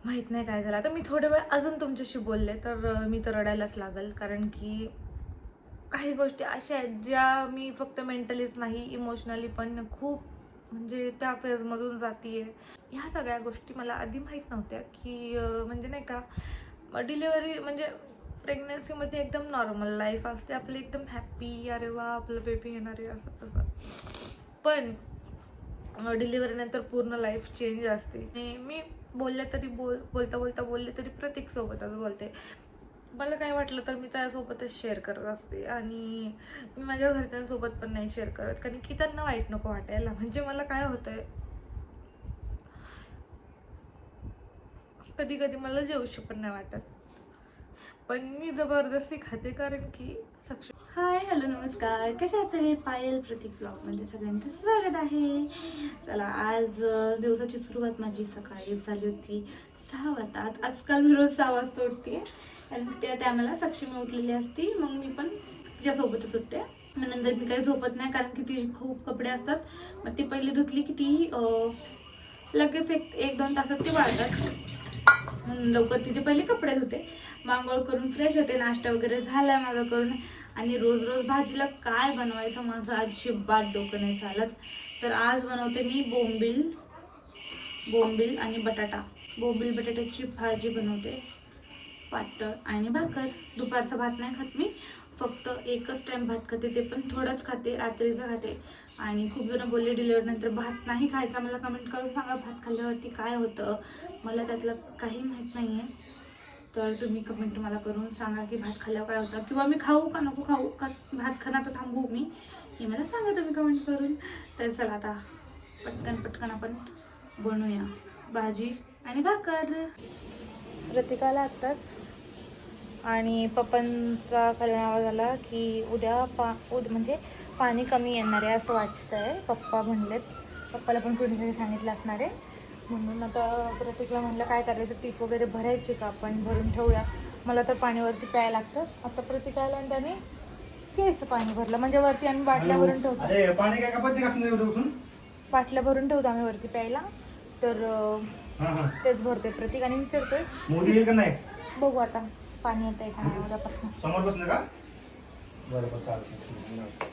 माहीत नाही काय झालं. आता मी थोड्या वेळ अजून तुमच्याशी बोलले तर मी तर रडायलाच लागल, कारण की काही गोष्टी अशा आहेत ज्या मी फक्त मेंटलीच नाही इमोशनली पण खूप म्हणजे त्या फेजमधून जातीये. ह्या सगळ्या गोष्टी मला आधी माहीत नव्हत्या की म्हणजे नाही का डिलिव्हरी म्हणजे प्रेग्नन्सीमध्ये एकदम नॉर्मल लाईफ असते आपली, एकदम हॅप्पी, अरे वा आपलं बेबी येणार आहे असं तसं. पण डिलिव्हरीनंतर पूर्ण लाईफ चेंज असते. आणि मी बोलले तरी बोलता बोलता बोलले तरी प्रतीकसोबतच बोलते. मला काय वाटलं तर मी त्यासोबतच शेअर करत असते आणि मी माझ्या घरच्यांसोबत पण नाही शेअर करत, कारण की त्यांना वाईट नको वाटायला. म्हणजे मला काय होतंय, कधी कधी मला जेवूशी पण नाही वाटत, पण मी जबरदस्ती खाते कारण की सक्षम. हाय हॅलो नमस्कार, कशा आहात सगळे? पायल प्रतीक ब्लॉगमध्ये सगळ्यांचं स्वागत आहे. चला, आज दिवसाची सुरुवात माझी सकाळी झाली होती 6 वाजता. आजकाल मी रोज 6 वाजता उठते आणि त्या टायमाला सक्षमी उठलेली असती, मग मी पण तिच्यासोबतच उठते. मग नंतर मी काही झोपत नाही, कारण की तिचे खूप कपडे असतात. मग ती पहिली धुतली की ती लगेच एक दोन तासात ती वाळतात. म्हणून लवकर तिचे पहिले कपडे धुते, आंघोळ करून फ्रेश होते. नाश्ता वगैरे झाला माझा करून. आणि रोज रोज भाजीला काय बनवायचं माझं अजिबात डोकं नाही चालत. तर आज बनवते मी बोंबील आणि बटाटा. बोंबील बटाट्याची भाजी बनवते, पातळ आणि भाकर. दुपारचा भात नाही खात मी, फक्त एकच टाइम भात खाते, ते पण थोडंच खाते, रात्रीचं खाते. आणि खूप जण बोलले डिलिव्हरी नंतर भात नाही खायचा. मला कमेंट करून सांगा भात खाल्ल्यावरती काय होतं. मला त्यातलं काही माहीत नाही आहे, तर तुम्ही कमेंट मला करून सांगा की भात खाल्ल्यावर काय होतं, किंवा मी खाऊ का नको खाऊ, का भात खाणं तर थांबवू मी, हे मला सांगा तुम्ही कमेंट करून. तर चला आता पटकन आपण बनवूया भाजी आणि भाकर. प्रतीकाला आत्ताच आणि पप्पांचा खालून आवाज आला की उद्या म्हणजे पाणी कमी येणार आहे असं वाटतंय. पप्पा म्हणलेत, पप्पाला पण कुणीतरी सांगितलं असणार आहे. म्हणून आता प्रतीकला म्हणलं काय करायचं, टीप वगैरे भरायची का, आपण भरून ठेवूया. मला तर पाणीवरती प्यायला लागतं. आता प्रतीकाला आणि त्याने घ्यायचं पाणी भरलं, म्हणजे वरती आम्ही बाटल्या भरून ठेवतो. बाटल्या भरून ठेवतो आम्ही वरती प्यायला. तर तेच भरतोय प्रतीक आणि विचारतोय बघू आता पाणी येत आहे का नाही उद्यापासून. समोर बसलं का? बरोबर, चालतं.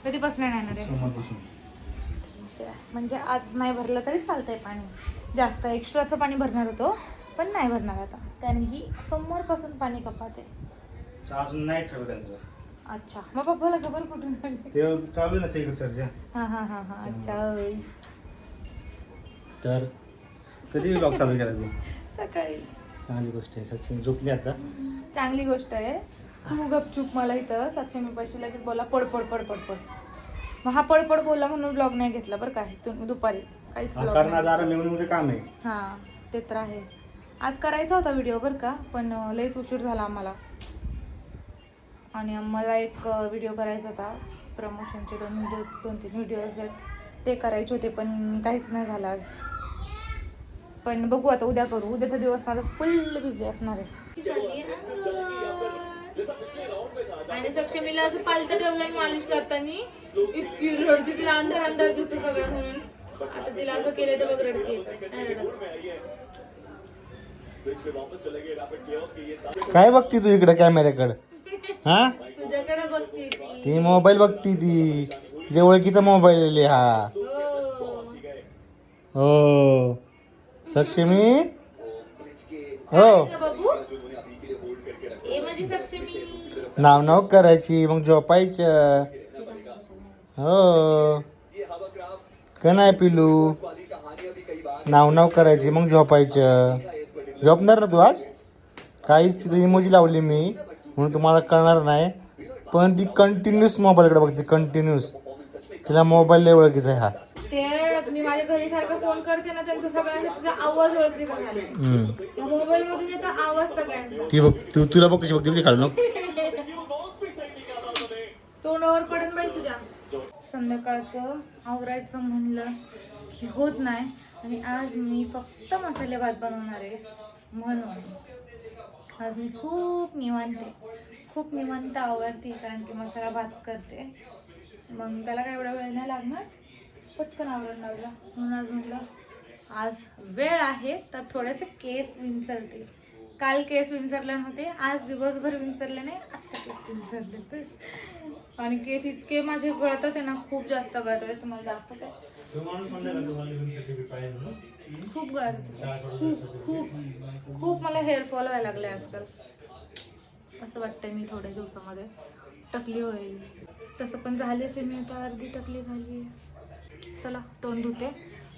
कधीपासून येणार आहे? समोर बसून. म्हणजे आज नाही भरलं तरी चालतंय पाणी. जास्त एक्स्ट्राचं पाणी भरणार होतो, पण नाही भरणार आता, कारण की सोमवारपासून पाणी कपात आहे. अजून नाही ठरवलं त्यांचं. अच्छा, मग पप्पाला खबर कुठून आली? ते चालू आहे ना सगळीकडे चर्चा. हा अच्छा. तर कधी ब्लॉग चालू केला तू? सकाळी. चांगली गोष्ट आहे. सक्षमी झोपली आता. चांगली गोष्ट आहे. खूप गपचूप मला इथं सक्षमी पैसे लगेच बोला पड. मग हा पड बोलला म्हणून ब्लॉग नाही घेतला बरं का इथून दुपारी. काहीच ब्लॉग कारण आज आराम मध्ये काम आहे. हां ते तर आहे. आज करायचा होता व्हिडिओ बरं का, पण लईच उशीर झाला आम्हाला. आणि मला एक व्हिडिओ करायचा होता, प्रमोशनचे 2-3 व्हिडिओज आहेत, ते करायचे होते, पण काहीच नाही झालं आज. पण बघू आता उद्या करू. उद्याचा दिवस माझा फुल बिझी असणार आहे. आणि सक्षमीला असं पालतं ठेवलं मालिश करताना, इतकी रडती, तिला अंधार दिसतो सगळं म्हणून. आता तिला असं केलं तर बघ रडते. काय बघती तू इकडे कॅमेऱ्याकडे? हा, तुझ्याकडे बघते ती मोबाईल बघती. ती तिच्या ओळखीचा मोबाईल आहे हा. हो सक्षमी. हो, नाव करायची मग झोपायचं. हो का नाही पिलू? नाव करायची मग झोपायचं. झोपणार ना तू आज? काहीच तिथे इमोजी लावली मी म्हणून तुम्हाला कळणार नाही, पण ती कंटिन्यूस मोबाईलकडे बघते, कंटिन्यूस. तिला मोबाईल लय ओळखीचा आहे हा. ते मी माझ्या घरी सारखं फोन करते ना, त्यांचा सगळ्यांचा तुझा आवाज ओळखीचा झाला. मोबाईल मधून येतो आवाज सगळ्यांचा. ती बघ, तुला बघ कशी बघते, खालू नको. तोंडावर पडून बाई तुझ्या. संध्याकाळचं आवरायचं म्हणलं की होत नाही, आणि आज मी फक्त मसाले भात बनवणार आहे. म्हणून आज मी खूप निवांत आवरते, कारण की मसाला भात करते. मग त्याला काय एवढा वेळ नाही लागणार, पटकन आवरून लागला. म्हणून आज म्हटलं आज वेळ आहे तर थोडेसे केस विंचरते. काल केस विंचरले नव्हते, आज दिवसभर विंचरले नाही, आत्ता केस विंचरले तर. आणि केस इतके माझे गळतात आहे ना, खूप जास्त गळतात आहे. तुम्हाला दाखवते, खूप गळतात, खूप खूप खूप. मला हेअरफॉल व्हायला लागले आजकाल. असं वाटतंय मी थोड्या दिवसामध्ये टकली होईल. तसं पण झालेच आहे, मी आता अर्धी टकली झाली आहे. चला तोंड धुते,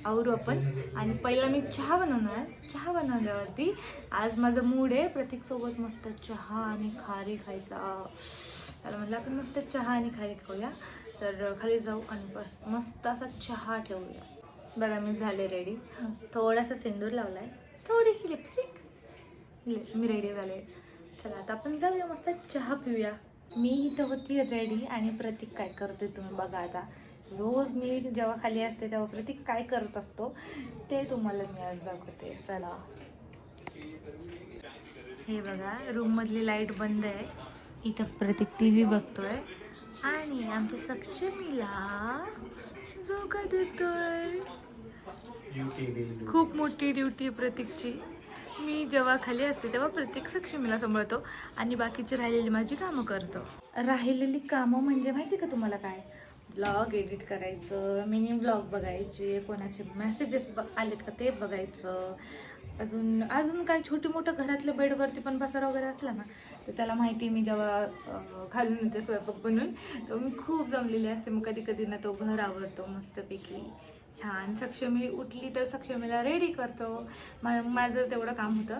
आवरू आपण. आणि पहिला मी चहा बनवणार. चहा बनवल्यावरती आज माझा मूड आहे प्रतीकसोबत मस्त चहा आणि खारी खायचा. त्याला म्हटलं आपण मस्त चहा आणि खारी खाऊया. तर खाली जाऊ आणि बस मस्त असा चहा ठेवूया. बघा मी झाले रेडी. थोडासा सिंदूर लावलाय, थोडीशी लिपस्टिक, मी रेडी झाले. चला आता आपण जाऊया, मस्त चहा पिऊया. मी इथं होती रेडी आणि प्रतीक काय करते तुम्ही बघा आता. रोज मी जेव्हा खाली असते तेव्हा प्रतीक काय करत असतो ते तुम्हाला मी आज दाखवते. चला, हे बघा रूममधली लाईट बंद आहे. इथं प्रतीक TV बघतोय आणि आमच्या सक्षमीला झोका देतोय. खूप मोठी ड्युटी आहे प्रतीकची. मी जेव्हा खाली असते तेव्हा प्रत्येक सक्षमीला सांभाळतो आणि बाकीची राहिलेली माझी कामं करतो. राहिलेली कामं म्हणजे माहिती का तुम्हाला काय? ब्लॉग एडिट करायचं, मिनी ब्लॉग बघायचे, कोणाचे मेसेजेस आलेत का ते बघायचं, अजून काय छोटी मोठं घरातल्या बेडवरती पण पसारा वगैरे असला ना तर त्याला माहिती. मी जेव्हा खालून येते स्वयंपाक बनून तर मी खूप दमलेली असते. मग कधी कधी ना तो घर आवरतो मस्तपैकी छान. सक्षमी उठली तर सक्षमीला रेडी करतो. माझं तेवढं काम होतं,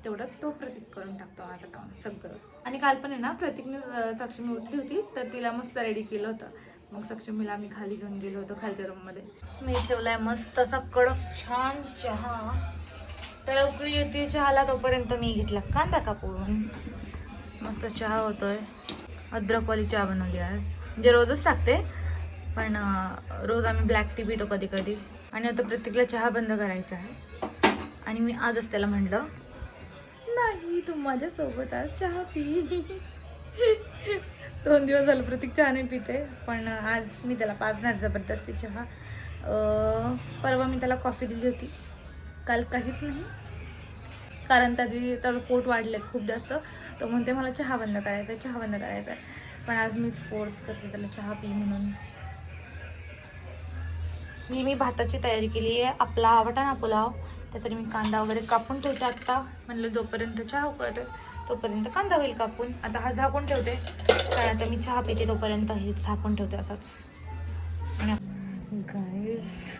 तेवढं तो प्रतीक करून टाकतो माझं काम सगळं. आणि काल पण आहे ना प्रतीकने सक्षमी उठली होती तर तिला मस्त रेडी केलं होतं. मग सक्षमीला आम्ही खाली घेऊन गेलो होतो खालच्या रूममध्ये. मी ठेवलाय मस्त असा कडक छान चहा. त्याला उकळी येते चहाला तोपर्यंत मी घेतला कांदा कापून. मस्त चहा होतोय. अद्रकवाली चहा बनवली आज, म्हणजे रोजच टाकते पण रोज आम्ही ब्लॅक टी पितो कधी कधी. आणि आता प्रत्येकला चहा बंद करायचा आहे आणि मी आजच त्याला म्हटलं नाही तू माझ्यासोबत आज चहा पी. 2 दिवस झालं प्रतीक चहा नाही पिते पण आज मी त्याला पाजणार जबरदस्ती चहा. परवा मी त्याला कॉफी दिली होती, काल काहीच नाही कारण त्याचं पोट वाढलं खूप जास्त. तो म्हणते मला चहा बंद करायचा आहे, चहा बंद करायचा आहे. पण आज मीच फोर्स करते त्याला चहा पी म्हणून. ही मी भाताची तयारी केली आहे, आपला वाटाणा पुलाव. त्यासाठी मी कांदा वगैरे कापून ठेवते आत्ता. म्हणलं जोपर्यंत चहा उकळतोय तोपर्यंत कांदा होईल कापून. आता हा झाकून ठेवते कारण आता मी चहा पिते तोपर्यंत हे झाकून ठेवते असंच. आणि गाईस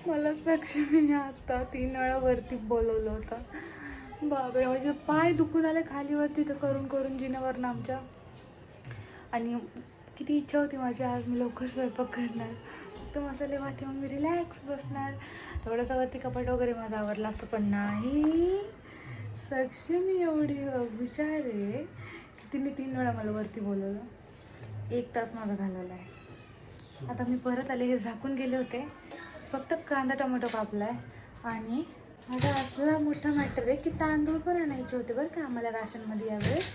मला सक्षमीने आता 3 वेळा वरती बोलवलं होतं. बाबरे म्हणजे पाय दुखून आले खालीवरती तर करून करून जिन्यावरनं आमच्या. आणि किती इच्छा होती माझी आज मी लवकर स्वयंपाक करणार, फक्त मसाले भाते मग मी रिलॅक्स बसणार, थोडंसं वरती कपाट वगैरे माझं आवरलं असतं. पण नाही, सक्षमी एवढी हुशार आहे की तिने 3 वेळा मला वरती बोलवलं. 1 तास माझा घालवला आहे. आता मी परत आले, हे झाकून गेले होते, फक्त कांदा टोमॅटो कापला आहे. आणि माझा असला मोठा मॅटर आहे की तांदूळ पण आणायचे होते बरं का आम्हाला राशनमध्ये यावेळेस.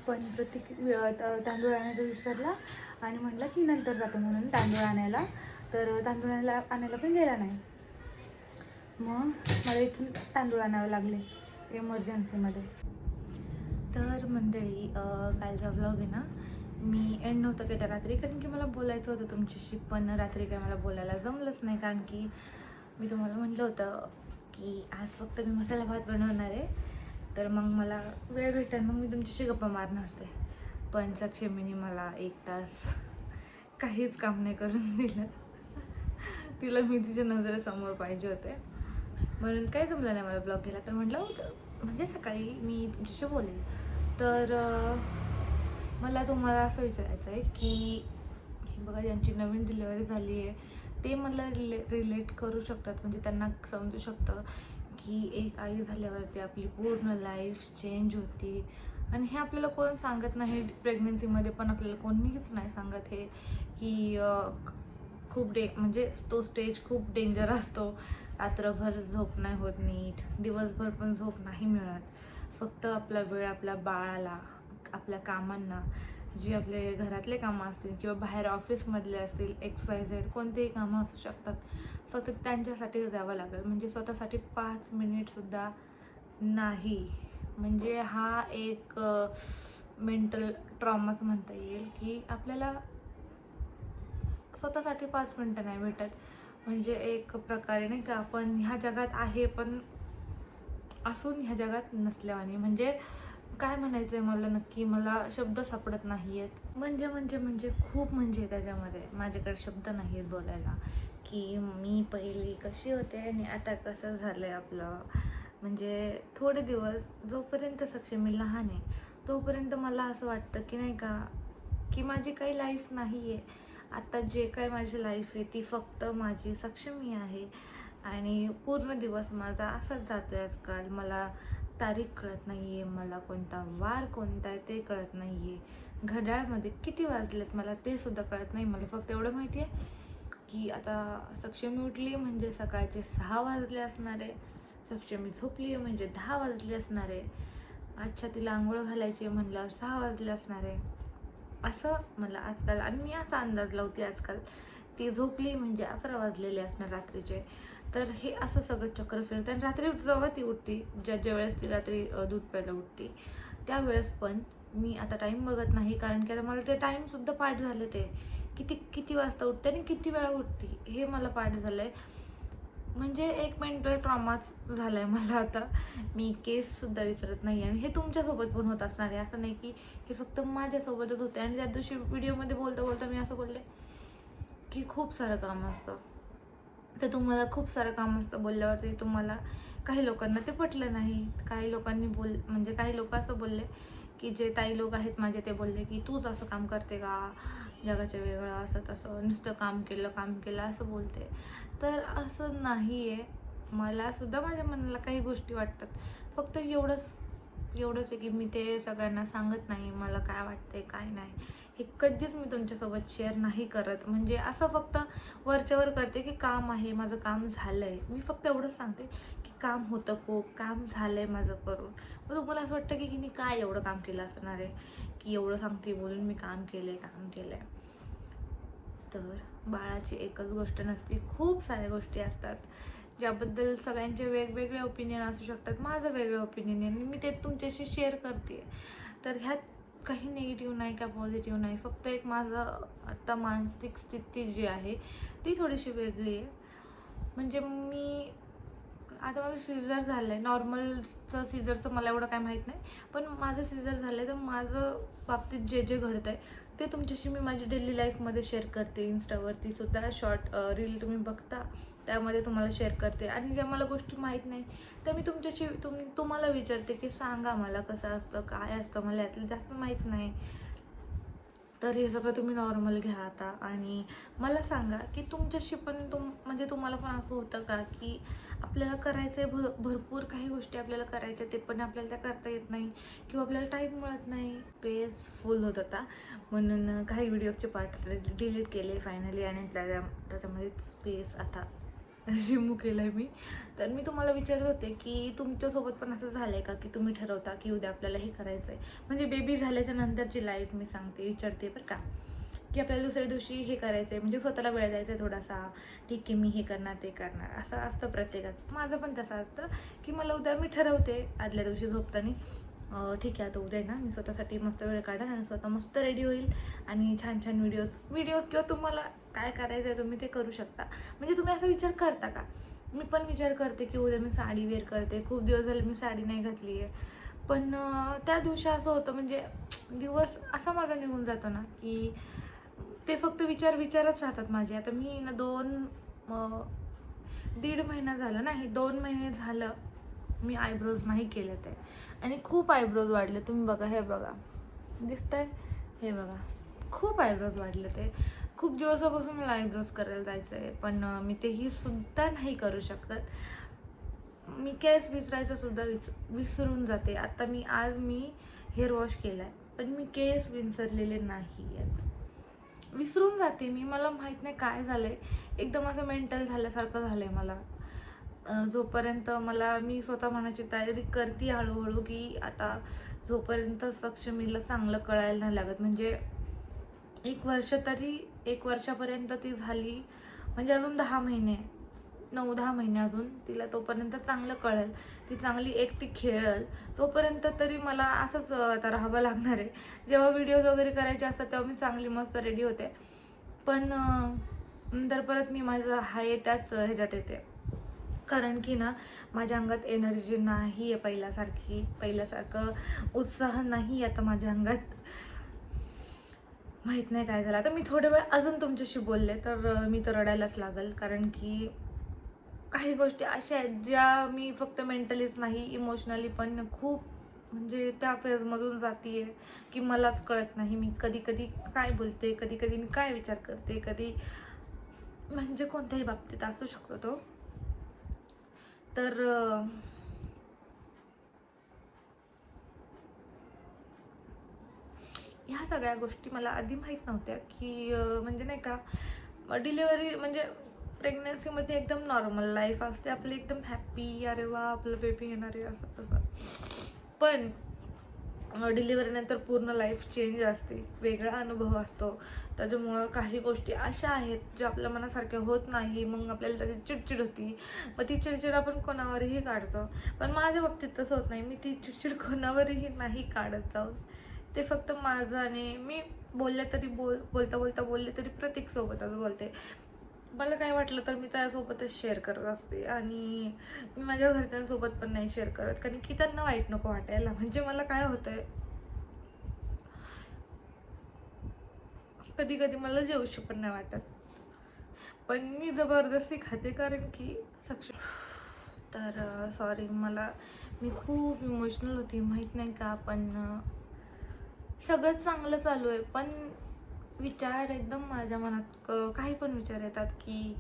पण प्रत्येक तांदूळ आणायचं विसरला आणि म्हटलं की नंतर जातो म्हणून तांदूळ आणायला. तर तांदूळ आणायला पण गेला नाही. मग मला इथून तांदूळ आणावे लागले इमर्जन्सीमध्ये. तर मंडळी कालचा व्लॉग आहे ना मी एंड नव्हतं केलं रात्री कारण की मला बोलायचं होतं तुमच्याशी. पण रात्री काय मला बोलायला जमलंच नाही कारण की मी तुम्हाला म्हटलं होतं की आज फक्त मी मसाला भात बनवणार आहे, तर मग मला वेळ भेटेल मग मी तुमच्याशी गप्पा मारणार होते. पण सक्षमीने मला 1 तास काहीच काम नाही करून दिलं. तिला मी तिच्या नजरेसमोर पाहिजे होते म्हणून काय जमलं नाही मला ब्लॉग केला. तर म्हटलं म्हणजे सकाळी मी तुमच्याशी बोलेल. तर मला तुम्हाला असं विचारायचं आहे की हे बघा ज्यांची नवीन डिलिव्हरी झाली आहे ते मला रिलेट करू शकतात, म्हणजे त्यांना समजू शकतं की एक आई झाल्यावरती आपली पूर्ण लाईफ चेंज होती. आणि हे आपल्याला कोण सांगत नाही. प्रेग्नन्सीमध्ये पण आपल्याला कोणीच नाही सांगत हे की खूप म्हणजे तो स्टेज खूप डेंजर असतो. रात्रभर झोप नाही होत नीट, दिवसभर पण झोप नाही मिळत. फक्त आपला वेळ आपल्या बाळाला, आपल्या कामांना, जी आपले घरातले कामं असतील किंवा बाहेर ऑफिसमधले असतील XYZ कोणतेही कामं असू शकतात, फक्त त्यांच्यासाठीच द्यावं लागेल. म्हणजे स्वतःसाठी 5 मिनिटसुद्धा नाही. म्हणजे हा एक मेंटल ट्रॉमाच म्हणता येईल की आपल्याला स्वतःसाठी 5 मिनटं नाही भेटत. म्हणजे एक प्रकारे नाही का आपण ह्या जगात आहे पण असून ह्या जगात नसल्यावानी. म्हणजे काय म्हणायचं आहे मला नक्की, मला शब्द सापडत नाही आहेत. म्हणजे खूप म्हणजे त्याच्यामध्ये माझ्याकडे शब्द नाही आहेत बोलायला की मी पहिली कशी होते आणि आता कसं झालं आहे आपलं. म्हणजे थोडे दिवस जोपर्यंत सक्षमी लहान आहे तोपर्यंत मला असं वाटतं की नाही का की माझी काही लाईफ नाही आहे. आता जे काय माझी लाईफ आहे ती फक्त माझी सक्षमी आहे. आणि पूर्ण दिवस माझा असाच जातो आहे आजकाल. मला तारीख कळत नाही आहे, मला कोणता वार कोणता आहे ते कळत नाही आहे, घड्याळमध्ये किती वाजलेत मला ते सुद्धा कळत नाही. मला फक्त एवढं माहिती आहे की आता सक्षमी उठली म्हणजे सकाळचे 6 वाजले असणार आहे, सक्षमी झोपली आहे म्हणजे 10 वाजले असणार आहे, अच्छा तिला आंघोळ घालायची आहे म्हणलं 6 वाजले असणार आहे, असं मला आजकाल. आणि मी असा अंदाज लावते आजकाल ती झोपली म्हणजे 11 वाजलेले असणार रात्रीचे. तर हे असं सगळं चक्र फिरतं. आणि रात्री जेव्हा ती उठती, ज्या वेळेस ती रात्री दूध प्यायला उठते त्यावेळेस पण मी आता टाईम बघत नाही, कारण की आता मला ते टाईमसुद्धा पाठ झाले ते किती वाजता उठते आणि किती वेळा उठते हे मला पाठ झालं आहे. म्हणजे एक मेंटल ट्रॉमाच झाला आहे मला आता. मी केससुद्धा विसरत नाही आणि हे तुमच्यासोबत पण होत असणार आहे. असं नाही की हे फक्त माझ्यासोबतच होते. आणि त्या दिवशी व्हिडिओमध्ये बोलता मी असं बोलले की खूप सारं काम असतं. तर तुम्हाला खूप सारं काम असतं बोलल्यावरती तुम्हाला काही लोकांना ते पटलं नाही. काही लोकांनी काही लोक असं बोलले की जे ताई लोक आहेत माझे ते बोलले की तूच असं काम करते का, जगाच्या वेगळं असं तसं नुसतं काम केलं असं बोलते. तर असं नाही आहे. मला सुद्धा माझ्या मनाला काही गोष्टी वाटतात. फक्त एवढंच आहे की मी ते सगळ्यांना सांगत नाही मला काय वाटते काय नाही. हे कधीच मी तुमच्यासोबत शेअर नाही करत. म्हणजे असं फक्त वरच्यावर करते की काम आहे, माझं काम झालं आहे. मी फक्त एवढंच सांगते की काम होतं, खूप काम झालं आहे माझं करून. मग तुम्हाला असं वाटतं की मी काय एवढं काम केलं असणार आहे की एवढं सांगते बोलून मी काम केलं आहे. तर बाळाची एकच गोष्ट नसते, खूप साऱ्या गोष्टी असतात ज्याबद्दल सगळ्यांचे वेगवेगळे ओपिनियन असू शकतात. माझं वेगळं ओपिनियन आहे आणि मी ते तुमच्याशी शेअर करते. तर ह्यात काही निगेटिव्ह नाही का पॉझिटिव्ह नाही. फक्त एक माझं आता मानसिक स्थिती जी आहे ती थोडीशी वेगळी आहे. म्हणजे मी आता माझं सिझर झालं आहे. नॉर्मलचं सिझरचं मला एवढं काय माहीत नाही, पण माझं सिझर झालं आहे. तर माझं बाबतीत जे घडतं आहे ते तुमच्याशी मी माझी डेली लाईफमध्ये शेअर करते. इन्स्टावरती सुद्धा शॉर्ट रील तुम्ही बघता त्यामध्ये तुम्हाला शेअर करते. आणि ज्या मला गोष्टी माहीत नाही त्या मी तुमच्याशी तुम्हाला विचारते की सांगा मला कसं असतं काय असतं, मला यातलं जास्त माहीत नाही. तर हे सगळं तुम्ही नॉर्मल घ्या आता. आणि मला सांगा की तुमच्याशी पण म्हणजे तुम्हाला पण असं होतं का की आपल्याला करायचं आहे भरपूर काही गोष्टी आपल्याला करायच्या ते पण आपल्याला त्या करता येत नाही किंवा आपल्याला टाईम मिळत नाही. स्पेस फुल होत होता म्हणून काही व्हिडिओजचे पार्ट डिलीट केले फायनली आणि त्याच्यामध्ये स्पेस आता रिमूव्ह केलं आहे मी. तर मी तुम्हाला विचारत होते की तुमच्यासोबत पण असं झालं आहे का की तुम्ही ठरवता की उद्या आपल्याला हे करायचं आहे. म्हणजे बेबी झाल्याच्या नंतरची लाईफ मी विचारते बरं का, की आपल्याला दुसऱ्या दिवशी हे करायचं आहे म्हणजे स्वतःला वेळ द्यायचा आहे थोडासा. ठीक आहे मी हे करणार ते करणार असं असतं प्रत्येकाचं. माझं पण तसं असतं की मला उद्या मी ठरवते आदल्या दिवशी झोपताना ठीक आहे आता उद्या ना मी स्वतःसाठी मस्त वेळ काढेन आणि स्वतः मस्त रेडी होईल आणि छान छान व्हिडिओज किंवा तुम्हाला काय करायचं आहे तुम्ही ते करू शकता. म्हणजे तुम्ही असा विचार करता का? मी पण विचार करते की उद्या मी साडी वेअर करते. खूप दिवस झाले मी साडी नाही घातली आहे. पण त्या दिवशी असं होतं म्हणजे दिवस असा माझा निघून जातो ना की ते फक्त विचारच राहतात माझे. आता मी ना 1.5 महिना झालं ना, हे 2 महिने झालं मी आयब्रोज नाही केले ते. आणि खूप आयब्रोज वाढले. तुम्ही बघा, हे बघा दिसतंय, हे बघा खूप आयब्रोज वाढले ते. खूप दिवसापासून मला आयब्रोज करायला जायचं आहे पण मी तेही सुद्धा नाही करू शकत. मी केस विचारायचं सुद्धा विसरून जाते. आता आज मी हेअर वॉश केला आहे पण मी केस विसरलेले नाही आहेत. विसरून जाते मी. मला माहीत नाही काय झालं आहे, एकदम असं मेंटल झाल्यासारखं झालं आहे मला. जोपर्यंत मी स्वतः म्हणायची तयारी करते हळूहळू की आता जोपर्यंत सक्षमीला चांगलं कळायला नाही लागत म्हणजे 1 वर्षापर्यंत ती झाली म्हणजे अजून 10 महिने 9-10 महिने अजून तिला तोपर्यंत चांगलं कळेल, ती चांगली एकटी खेळेल, तोपर्यंत तरी मला असंच आता राहावं लागणार आहे. जेव्हा व्हिडिओज वगैरे करायचे असतात तेव्हा मी चांगली मस्त रेडी होते, पण नंतर परत मी माझं आहे त्याच ह्याच्यात येते. कारण की ना माझ्या अंगात एनर्जी नाही आहे पहिल्यासारखं उत्साह नाही आता माझ्या अंगात. माहीत नाही काय झालं. आता मी थोडा वेळ अजून तुमच्याशी बोलले तर मी तर रडायलाच लागल, कारण की काही गोष्टी अशा आहेत ज्या मी फक्त मेंटलीच नाही इमोशनली पण खूप म्हणजे त्या फेजमधून जाते की मलाच कळत नाही मी कधी कधी काय बोलते, कधी कधी मी काय विचार करते, कधी म्हणजे कोणत्याही बाबतीत असू शकतो तो. तर ह्या सगळ्या गोष्टी मला आधी माहीत नव्हत्या की म्हणजे नाही का डिलिव्हरी म्हणजे प्रेग्नन्सीमध्ये एकदम नॉर्मल लाईफ असते आपली, एकदम हॅप्पी, अरे वा आपलं बेबी येणार आहे असं तसं. पण डिलिव्हरीनंतर पूर्ण लाईफ चेंज असते, वेगळा अनुभव असतो. त्याच्यामुळं काही गोष्टी अशा आहेत ज्या आपल्या मनासारख्या होत नाही, मग आपल्याला त्याची चिडचिड होती. मग ती चिडचिड आपण कोणावरही काढतो, पण माझ्या बाबतीत तसं होत नाही. मी ती चिडचिड कोणावरही नाही काढत जाऊन, ते फक्त माझं आणि मी बोलले तरी बोलता बोलले तरी प्रतीकसोबतच बोलते. मला काय वाटलं तर मी त्यासोबतच शेअर करत असते आणि मी माझ्या घरच्यांसोबत पण नाही शेअर करत, कारण की त्यांना वाईट नको वाटायला. म्हणजे मला काय होतंय कधी कधी मला जेवूशी पण नाही वाटत, पण मी जबरदस्ती खाते कारण की सक्षम. तर सॉरी, मी खूप इमोशनल होती माहीत नाही का, पण सगळंच चांगलं चालू आहे. पण विचार एकदम माझ्या मनात काही पण विचार येतात की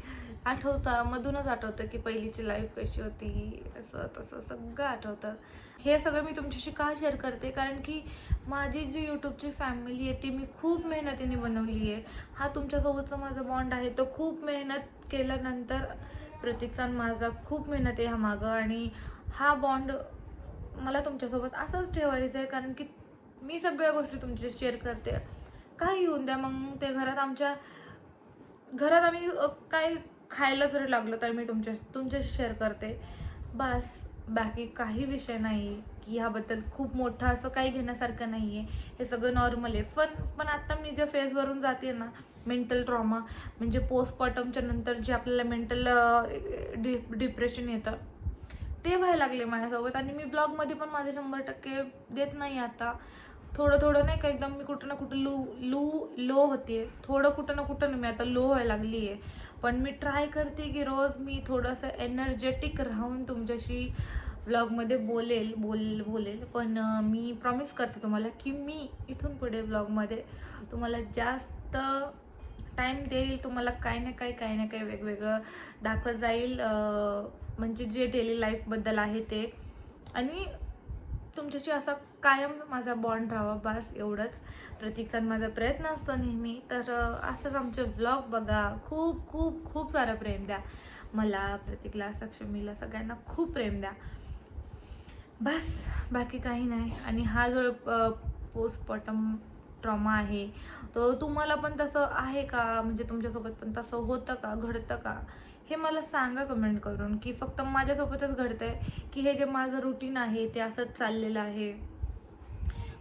मधूनच आठवतं की पहिलीची लाईफ कशी होती, असं तसं सगळं आठवतं. हे सगळं मी तुमच्याशी का शेअर करते, कारण की माझी जी यूट्यूबची फॅमिली आहे ती मी खूप मेहनतीने बनवली आहे. हा तुमच्यासोबतचा माझा बॉन्ड आहे तो खूप मेहनत केल्यानंतर प्रतीकचा माझा खूप मेहनत आहे ह्या मागं, आणि हा बॉन्ड मला तुमच्यासोबत असंच ठेवायचं आहे. कारण की मी सगळ्या गोष्टी तुमच्याशी शेअर करते, काही होऊन द्या. मग ते घरात आम्ही काय खायला जरी लागलं तर मी तुमच्याशी शेअर करते बस. बाकी काही विषय नाही की ह्याबद्दल खूप मोठं असं काही घेण्यासारखं नाही आहे, हे सगळं नॉर्मल आहे. पण आता मी ज्या फेजवरून जाते ना, मेंटल ट्रॉमा म्हणजे पोस्टमॉर्टमच्या नंतर जे आपल्याला मेंटल डिप्रेशन येतं ते व्हायला लागले माझ्यासोबत. आणि मी ब्लॉगमध्ये पण माझे 100% देत नाही आता. थोडं नाही का, एकदम मी कुठं ना कुठं लो होते, कुठं ना कुठं मी आता लो व्हायला लागली आहे. पण मी ट्राय करते की रोज मी थोडंसं एनर्जेटिक राहून तुमच्याशी ब्लॉगमध्ये बोलेल. पण मी प्रॉमिस करते तुम्हाला की मी इथून पुढे ब्लॉगमध्ये तुम्हाला जास्त टाईम देईल, तुम्हाला काही ना काही वेगवेगळं दाखवत जाईल, म्हणजे जे डेली लाईफबद्दल आहे ते. आणि तुमच्याशी असा कायम माझा बॉन्ड राहावा बस, एवढंच. प्रतीकचा माझा प्रयत्न असतो नेहमी. तर असंच आमचे व्लॉग बघा, खूप खूप खूप सारं प्रेम द्या मला, प्रतीकला, सक्षमीला, सगळ्यांना खूप प्रेम द्या बस, बाकी काही नाही. आणि हा जो पोस्टमॉर्टम ट्रॉमा आहे तो तुम्हाला पण तसं आहे का, म्हणजे तुमच्यासोबत पण तसं होतं का, घडतं का, हे मला सांगा कमेंट करून. की फक्त माझ्यासोबतच घडतंय की हे जे माझं रुटीन आहे ते असंच चाललेलं आहे.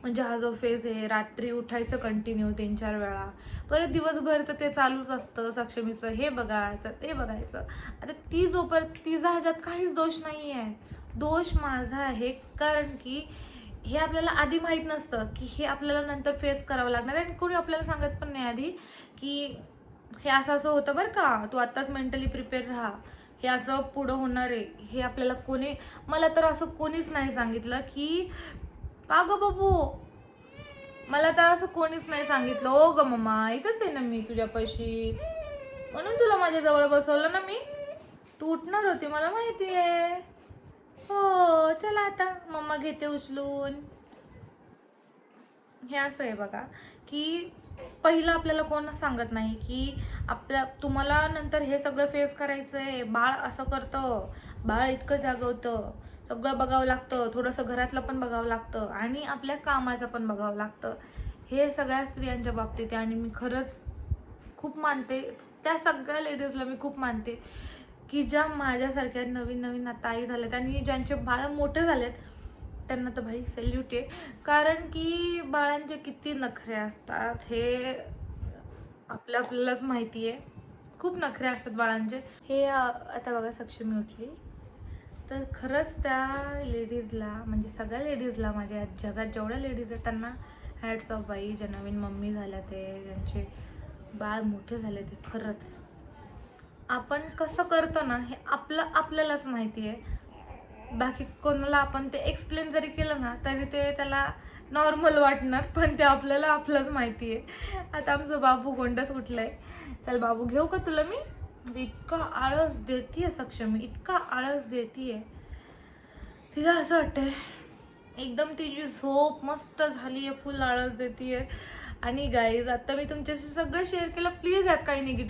म्हणजे हा जो फेज आहे, रात्री उठायचं कंटिन्यू 3-4 वेळा, परत दिवसभर तर ते चालूच असतं, सक्षमीचं हे बघायचं ते बघायचं. आता तिचा ह्याच्यात काहीच दोष नाही आहे, दोष माझा आहे. कारण की हे आपल्याला आधी माहीत नसतं की हे आपल्याला नंतर फेस करावं लागणार आहे. आणि कोणी आपल्याला सांगत पण नाही आधी की हे असं होतं बरं का, तू आत्ताच मेंटली प्रिपेअर राहा, हे असं पुढं होणार आहे. हे आपल्याला मला तर असं कोणीच नाही सांगितलं की का ग बाबू, मला तर असं कोणीच नाही सांगितलं. ओ ग मम्मा, इथंच आहे ना मी तुझ्यापाशी, म्हणून तुला माझ्या जवळ बसवलं ना मी. तू उठणार होती मला माहिती आहे. हो चला आता मम्मा घेते उचलून. हे असं आहे बघा की पहिलं आपल्याला कोण सांगत नाही की तुम्हाला नंतर हे सगळं फेस करायचं आहे. बाळ असं करतं, बाळ इतकं जागवतं, सगळं बघावं लागतं, थोडंसं घरातलं पण बघावं लागतं आणि आपल्या कामाचं पण बघावं लागतं. हे सगळ्या स्त्रियांच्या बाबतीत आहे. आणि मी खरंच खूप मानते त्या सगळ्या लेडीजला, मी खूप मानते की ज्या माझ्यासारख्या नवीन नवीन आता आई झाल्यात आणि ज्यांचे बाळं मोठे झालेत त्यांना तर भाई सल्यूट आहे. कारण की बाळांचे किती नखरे असतात हे आपल्यालाच माहिती आहे. खूप नखरे असतात बाळांचे. हे आता बघा सक्षमी उठली तर खरंच त्या लेडीजला म्हणजे सगळ्या लेडीजला माझ्या जगात जेवढ्या लेडीज आहेत त्यांना हॅट्स ऑफ बाई, ज्या नवीन मम्मी झाल्या ते, ज्यांचे बाळ मोठे झाले ते. खरंच आपण कसं करतो ना हे आपल्यालाच माहिती आहे. बाकी कोणाला आपण ते एक्सप्लेन जरी केलं ना तरी ते त्याला नॉर्मल वाटणार, पण ते आपल्याला आपलंच माहिती आहे. आता आमचं बाबू गोंडस उठलंय. चल बाबू घेऊ का तुला मी? इतका आळस देतीये सक्षमी, इतका आळस देतीये. तिला असं वाटतंय एकदम तिची झोप मस्त झाली आहे, फुल आळस देतीये. आणि गाईज आता मी तुमच्याशी सगळं शेअर केलं. प्लीज यात काही निगेटिव्ह